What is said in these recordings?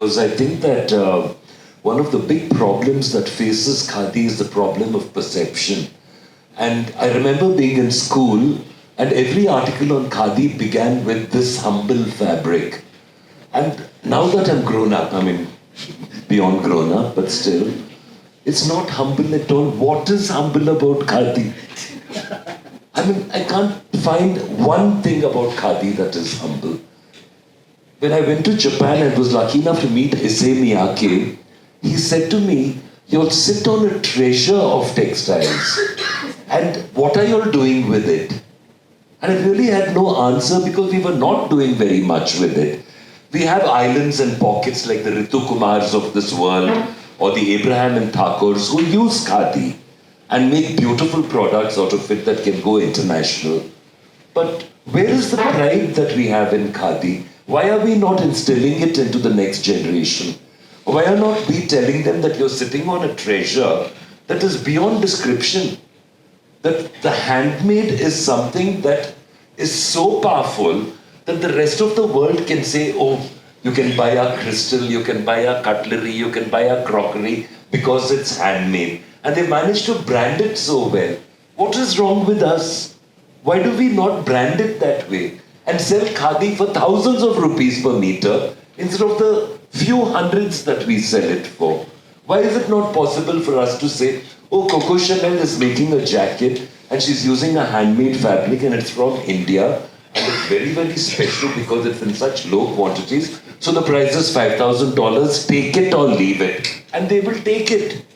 Because I think that one of the big problems that faces khadi is the problem of perception. And I remember being in school, and every article on khadi began with this humble fabric. And now that I'm grown up, I mean, beyond grown up, but still, it's not humble at all. What is humble about khadi? I mean, I can't find one thing about khadi that is humble. When I went to Japan and was lucky enough to meet Issei Miyake, he said to me, "You'll sit on a treasure of textiles. And what are you all doing with it?" And I really had no answer because we were not doing very much with it. We have islands and pockets like the Ritu Kumars of this world or the Abraham and Thakurs who use khadi and make beautiful products out of it that can go international. But where is the pride that we have in khadi? Why are we not instilling it into the next generation? Why are not we telling them that you're sitting on a treasure that is beyond description? That the handmade is something that is so powerful that the rest of the world can say, oh, you can buy our crystal, you can buy our cutlery, you can buy our crockery because it's handmade. And they managed to brand it so well. What is wrong with us? Why do we not brand it that way and sell khadi for thousands of rupees per meter instead of the few hundreds that we sell it for? Why is it not possible for us to say, oh, Coco Chanel is making a jacket and she's using a handmade fabric and it's from India and it's very, very special because it's in such low quantities. So the price is $5,000, take it or leave it. And they will take it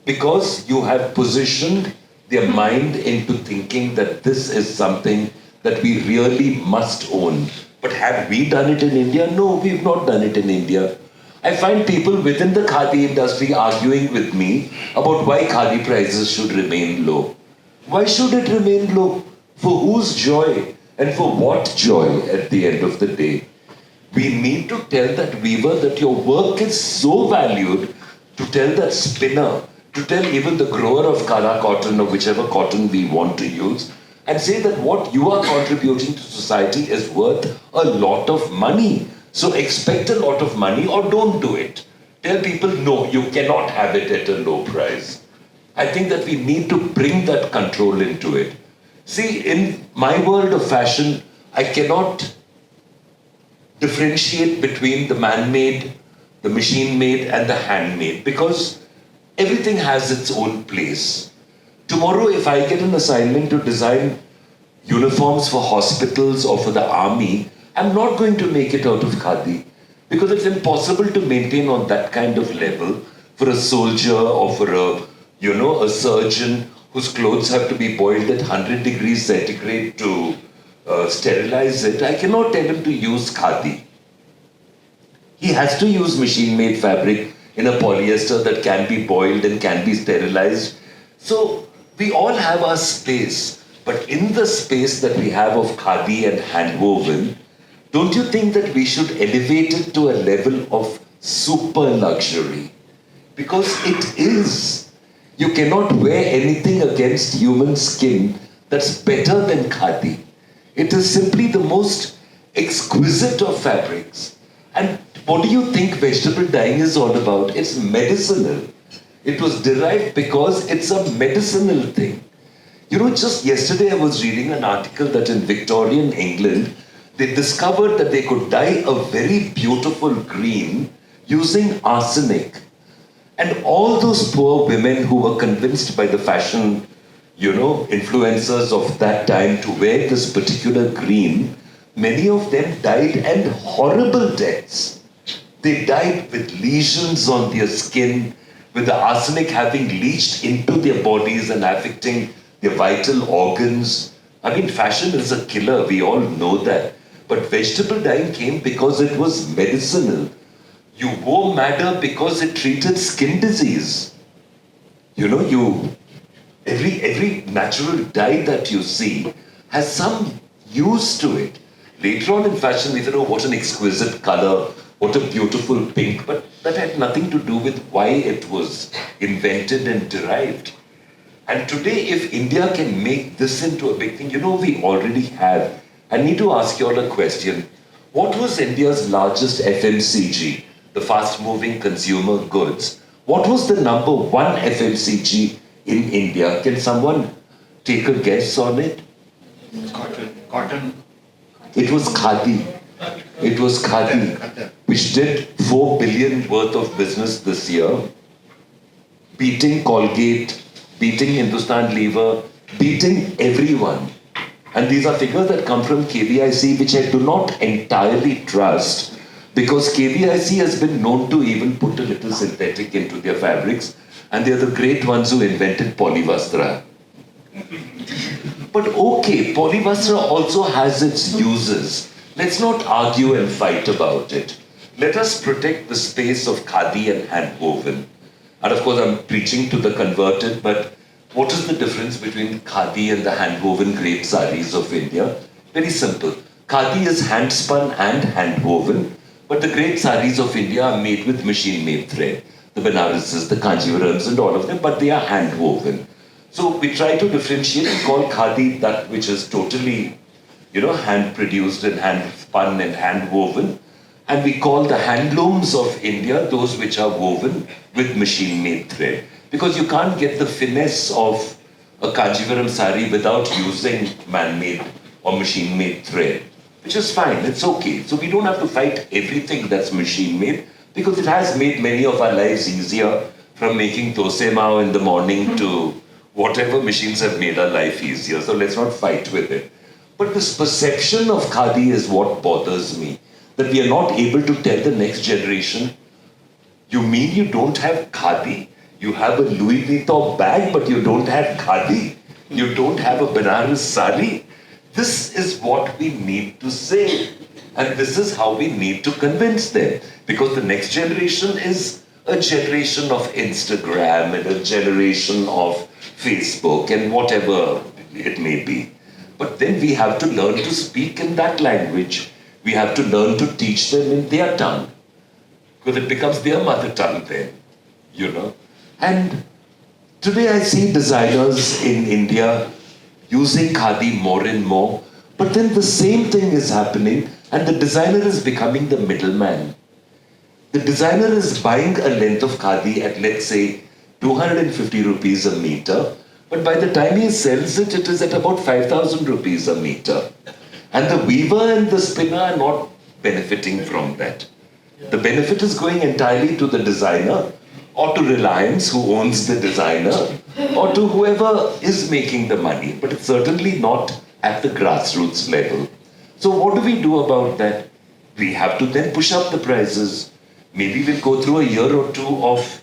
because you have positioned their mind into thinking that this is something that we really must own. But have we done it in India? No, we've not done it in India. I find people within the khadi industry arguing with me about why khadi prices should remain low. Why should it remain low? For whose joy? And for what joy at the end of the day? We need to tell that weaver that your work is so valued, to tell that spinner, to tell even the grower of Kana cotton or whichever cotton we want to use, and say that what you are contributing to society is worth a lot of money. So expect a lot of money or don't do it. Tell people, no, you cannot have it at a low price. I think that we need to bring that control into it. See, in my world of fashion, I cannot differentiate between the man-made, the machine-made and the handmade because everything has its own place. Tomorrow, if I get an assignment to design uniforms for hospitals or for the army, I'm not going to make it out of khadi because it's impossible to maintain on that kind of level for a soldier or for a surgeon whose clothes have to be boiled at 100 degrees centigrade to sterilize it. I cannot tell him to use khadi. He has to use machine-made fabric in a polyester that can be boiled and can be sterilized. So we all have our space, but in the space that we have of khadi and handwoven, don't you think that we should elevate it to a level of super luxury? Because it is. You cannot wear anything against human skin that's better than khadi. It is simply the most exquisite of fabrics. And what do you think vegetable dyeing is all about? It's medicinal. It was derived because it's a medicinal thing. You know, just yesterday I was reading an article that in Victorian England, they discovered that they could dye a very beautiful green using arsenic. And all those poor women who were convinced by the fashion, influencers of that time to wear this particular green, many of them died and horrible deaths. They died with lesions on their skin, with the arsenic having leached into their bodies and affecting their vital organs. I mean, fashion is a killer, we all know that. But vegetable dyeing came because it was medicinal. You wore madder because it treated skin disease. Every natural dye that you see has some use to it. Later on in fashion, we said, oh, what an exquisite color, what a beautiful pink, but that had nothing to do with why it was invented and derived. And today, if India can make this into a big thing, we already have. I need to ask you all a question. What was India's largest FMCG the fast-moving consumer goods. What was the number one FMCG in India? Can someone take a guess on it? Cotton. It was khadi. It was khadi, which did 4 billion worth of business this year, beating Colgate, beating Hindustan Lever, beating everyone. And these are figures that come from KVIC, which I do not entirely trust, because KVIC has been known to even put a little synthetic into their fabrics, and they're the great ones who invented polyvastra. But okay, polyvastra also has its uses. Let's not argue and fight about it. Let us protect the space of khadi and handwoven. And of course, I'm preaching to the converted, but what is the difference between khadi and the handwoven great saris of India? Very simple. Khadi is hand-spun and handwoven, but the great saris of India are made with machine-made thread. The Banarases, the Kanjivarams and all of them, but they are hand-woven. So we try to differentiate and call khadi that which is totally, hand-produced and hand-spun and hand-woven. And we call the handlooms of India those which are woven with machine-made thread. Because you can't get the finesse of a Kanjivaram sari without using man-made or machine-made thread, which is fine, it's okay. So we don't have to fight everything that's machine-made, because it has made many of our lives easier, from making dosa mao in the morning to whatever machines have made our life easier. So let's not fight with it. But this perception of khadi is what bothers me, that we are not able to tell the next generation, you mean you don't have khadi? You have a Louis Vuitton bag, but you don't have khadi? You don't have a Banaras sari? This is what we need to say. And this is how we need to convince them. Because the next generation is a generation of Instagram and a generation of Facebook and whatever it may be. But then we have to learn to speak in that language. We have to learn to teach them in their tongue. Because it becomes their mother tongue then, And today I see designers in India using khadi more and more, but then the same thing is happening and the designer is becoming the middleman. The designer is buying a length of khadi at, let's say, 250 rupees a meter, but by the time he sells it, it is at about 5,000 rupees a meter. And the weaver and the spinner are not benefiting from that. The benefit is going entirely to the designer, or to Reliance, who owns the designer, or to whoever is making the money, but it's certainly not at the grassroots level. So what do we do about that? We have to then push up the prices. Maybe we'll go through a year or two of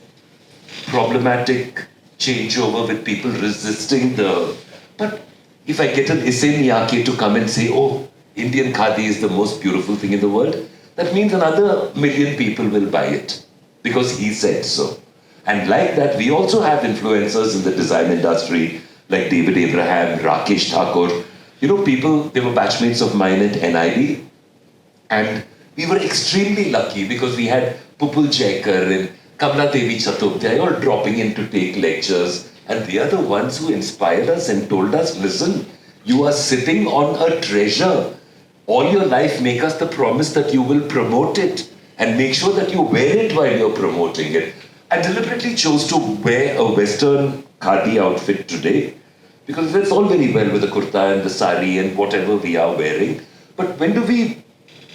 problematic changeover with people resisting the... But if I get an Issei Miyake to come and say, oh, Indian khadi is the most beautiful thing in the world, that means another million people will buy it because he said so. And like that, we also have influencers in the design industry like David Abraham, Rakesh Thakur. People, they were batchmates of mine at NID. And we were extremely lucky because we had Pupul Jaikar and Kamla Devi Chattopadhyay all dropping in to take lectures. And they are the ones who inspired us and told us, listen, you are sitting on a treasure. All your life, make us the promise that you will promote it and make sure that you wear it while you're promoting it. I deliberately chose to wear a Western khadi outfit today because it's all very well with the kurta and the sari and whatever we are wearing. But when do we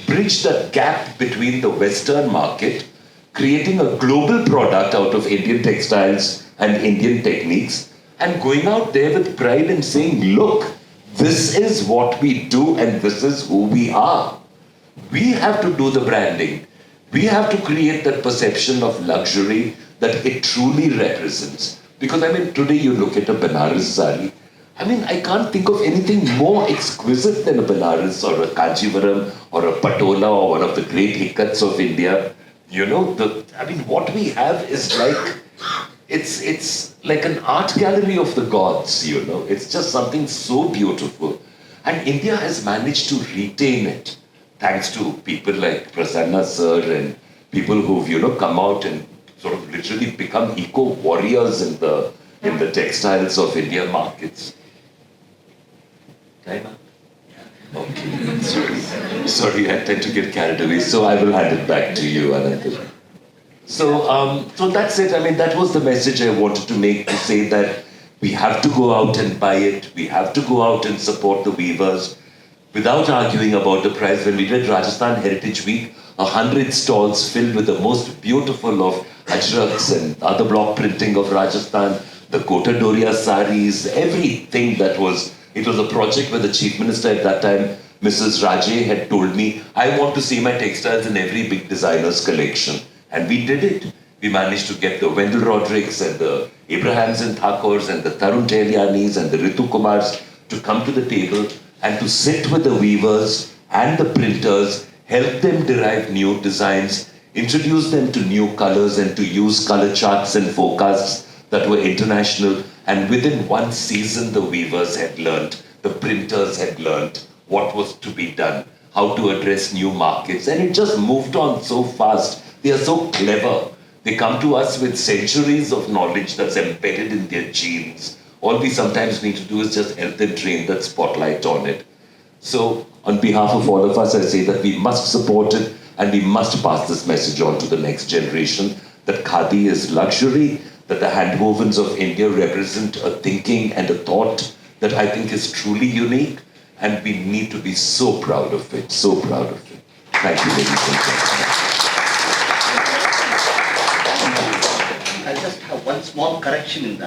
bridge that gap between the Western market, creating a global product out of Indian textiles and Indian techniques, and going out there with pride and saying, look, this is what we do and this is who we are. We have to do the branding. We have to create that perception of luxury that it truly represents. Because today you look at a Banaras sari, I can't think of anything more exquisite than a Banaras or a Kanjivaram or a Patola or one of the great ikats of India. What we have is like, it's like an art gallery of the gods, It's just something so beautiful. And India has managed to retain it, thanks to people like Prasanna sir and people who've, come out and sort of literally become eco-warriors in the textiles of India markets. Time up? Okay, sorry, I tend to get carried away, so I will hand it back to you, Ananthoo. So that's it. I mean, that was the message I wanted to make, to say that we have to go out and buy it. We have to go out and support the weavers without arguing about the price. When we did Rajasthan Heritage Week, 100 stalls filled with the most beautiful of ajraks and other block printing of Rajasthan, the Kota Doria saris, everything that was. It was a project where the Chief Minister at that time, Mrs. Ragi, had told me, I want to see my textiles in every big designer's collection. And we did it. We managed to get the Wendell Rodericks and the Abrahams and Thakors and the Tarun Tehlianis and the Ritu Kumars to come to the table and to sit with the weavers and the printers, help them derive new designs, introduce them to new colors, and to use color charts and forecasts that were international. And within one season, the weavers had learned, the printers had learned what was to be done, how to address new markets. And it just moved on so fast. They are so clever. They come to us with centuries of knowledge that's embedded in their genes. All we sometimes need to do is just help them train that spotlight on it. So, on behalf of all of us, I say that we must support it and we must pass this message on to the next generation, that khadi is luxury, that the handwovens of India represent a thinking and a thought that I think is truly unique, and we need to be so proud of it, so proud of it. Thank you, ladies and gentlemen. I'll just have one small correction in that.